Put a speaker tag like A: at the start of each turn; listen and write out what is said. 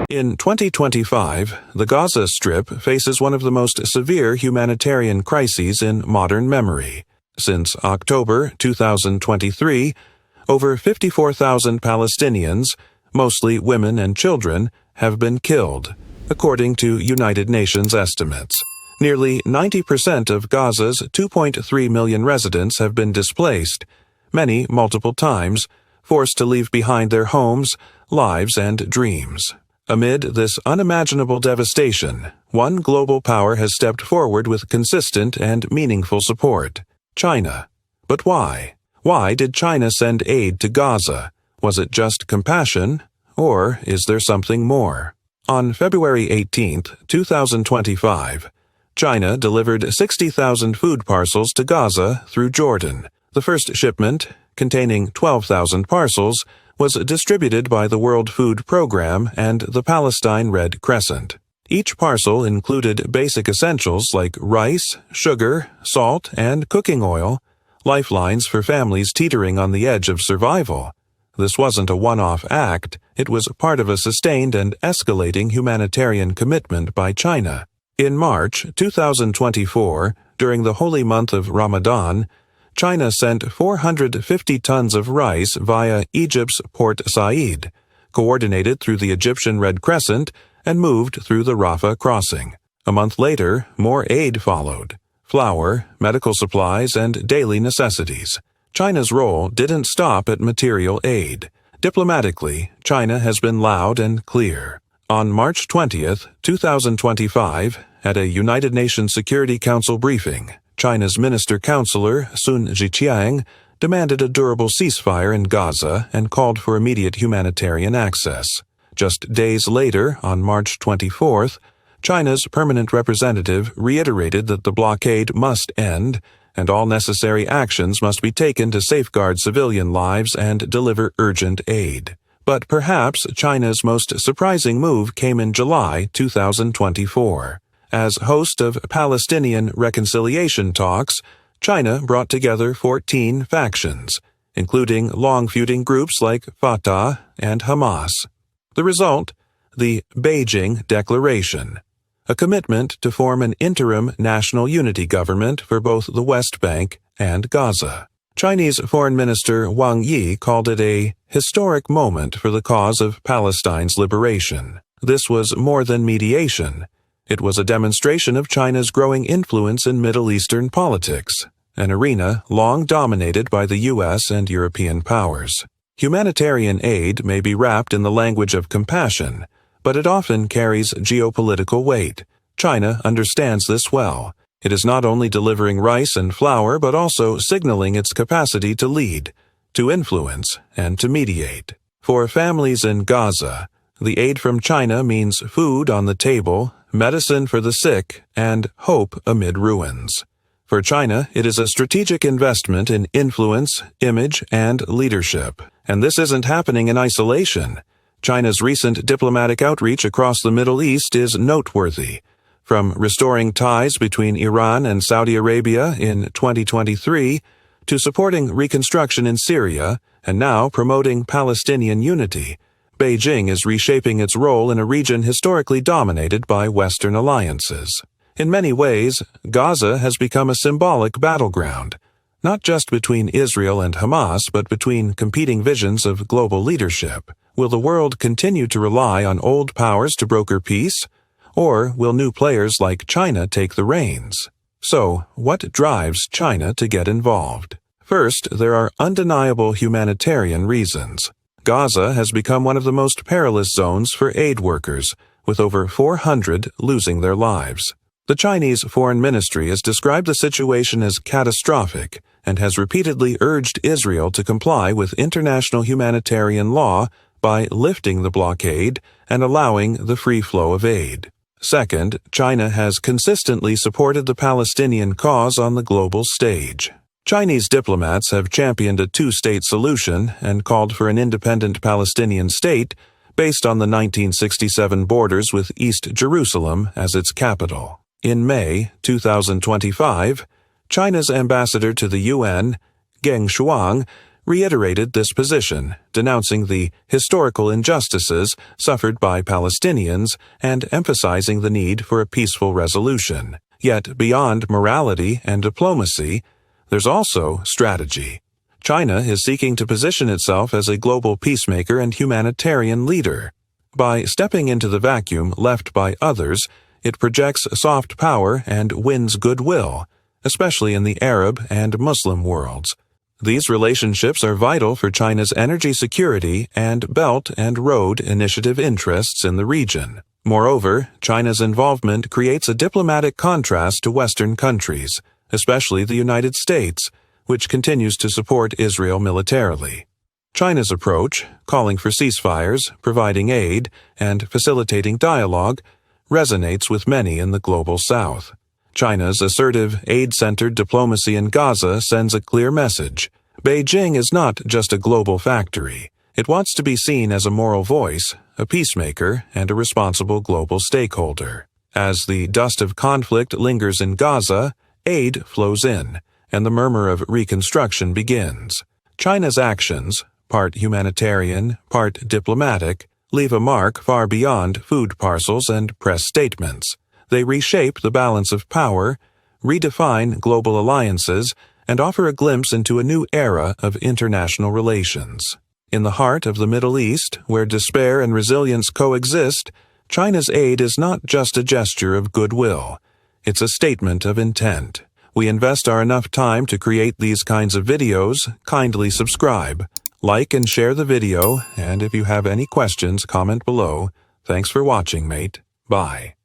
A: In 2025, the Gaza Strip faces one of the most severe humanitarian crises in modern memory. Since October 2023, over 54,000 Palestinians, mostly women and children, have been killed, according to United Nations estimates. Nearly 90% of Gaza's 2.3 million residents have been displaced, many multiple times, forced to leave behind their homes, lives, and dreams. Amid this unimaginable devastation, one global power has stepped forward with consistent and meaningful support: China. But why? Why did China send aid to Gaza? Was it just compassion, or is there something more? On February 18, 2025, China delivered 60,000 food parcels to Gaza through Jordan. The first shipment, containing 12,000 parcels, was distributed by the World Food Programme and the Palestine Red Crescent. Each parcel included basic essentials like rice, sugar, salt, and cooking oil, lifelines for families teetering on the edge of survival. This wasn't a one-off act, it was part of a sustained and escalating humanitarian commitment by China. In March 2024, during the holy month of Ramadan, China sent 450 tons of rice via Egypt's Port Said, coordinated through the Egyptian Red Crescent, and moved through the Rafah crossing. A month later, more aid followed: flour, medical supplies, and daily necessities. China's role didn't stop at material aid. Diplomatically, China has been loud and clear. On March 20, 2025, at a United Nations Security Council briefing, China's Minister-Counselor Sun Zhiqiang demanded a durable ceasefire in Gaza and called for immediate humanitarian access. Just days later, on March 24th, China's permanent representative reiterated that the blockade must end and all necessary actions must be taken to safeguard civilian lives and deliver urgent aid. But perhaps China's most surprising move came in July 2024. As host of Palestinian reconciliation talks, China brought together 14 factions, including long-feuding groups like Fatah and Hamas. The result? The Beijing Declaration, a commitment to form an interim national unity government for both the West Bank and Gaza. Chinese Foreign Minister Wang Yi called it a historic moment for the cause of Palestine's liberation. This was more than mediation. It was a demonstration of China's growing influence in Middle Eastern politics, an arena long dominated by the U.S. and European powers. Humanitarian aid may be wrapped in the language of compassion, but it often carries geopolitical weight. China understands this well. It is not only delivering rice and flour, but also signaling its capacity to lead, to influence, and to mediate. For families in Gaza, the aid from China means food on the table, medicine for the sick, and hope amid ruins. For China, it is a strategic investment in influence, image, and leadership. And this isn't happening in isolation. China's recent diplomatic outreach across the Middle East is noteworthy. From restoring ties between Iran and Saudi Arabia in 2023 to supporting reconstruction in Syria and now promoting Palestinian unity, Beijing is reshaping its role in a region historically dominated by Western alliances. In many ways, Gaza has become a symbolic battleground, not just between Israel and Hamas, but between competing visions of global leadership. Will the world continue to rely on old powers to broker peace, or will new players like China take the reins? So, what drives China to get involved? First, there are undeniable humanitarian reasons. Gaza has become one of the most perilous zones for aid workers, with over 400 losing their lives. The Chinese Foreign Ministry has described the situation as catastrophic and has repeatedly urged Israel to comply with international humanitarian law by lifting the blockade and allowing the free flow of aid. Second, China has consistently supported the Palestinian cause on the global stage. Chinese diplomats have championed a two-state solution and called for an independent Palestinian state based on the 1967 borders with East Jerusalem as its capital. In May 2025, China's ambassador to the UN, Geng Shuang, reiterated this position, denouncing the historical injustices suffered by Palestinians and emphasizing the need for a peaceful resolution. Yet, beyond morality and diplomacy, there's also strategy. China is seeking to position itself as a global peacemaker and humanitarian leader. By stepping into the vacuum left by others, it projects soft power and wins goodwill, especially in the Arab and Muslim worlds. These relationships are vital for China's energy security and Belt and Road Initiative interests in the region. Moreover, China's involvement creates a diplomatic contrast to Western countries, especially the United States, which continues to support Israel militarily. China's approach, calling for ceasefires, providing aid, and facilitating dialogue, resonates with many in the global South. China's assertive, aid-centered diplomacy in Gaza sends a clear message. Beijing is not just a global factory. It wants to be seen as a moral voice, a peacemaker, and a responsible global stakeholder. As the dust of conflict lingers in Gaza, aid flows in, and the murmur of reconstruction begins. China's actions, part humanitarian, part diplomatic, leave a mark far beyond food parcels and press statements. They reshape the balance of power, redefine global alliances, and offer a glimpse into a new era of international relations. In the heart of the Middle East, where despair and resilience coexist, China's aid is not just a gesture of goodwill. It's a statement of intent. We invest our enough time to create these kinds of videos. Kindly subscribe, like and share the video, and if you have any questions, comment below. Thanks for watching, mate. Bye.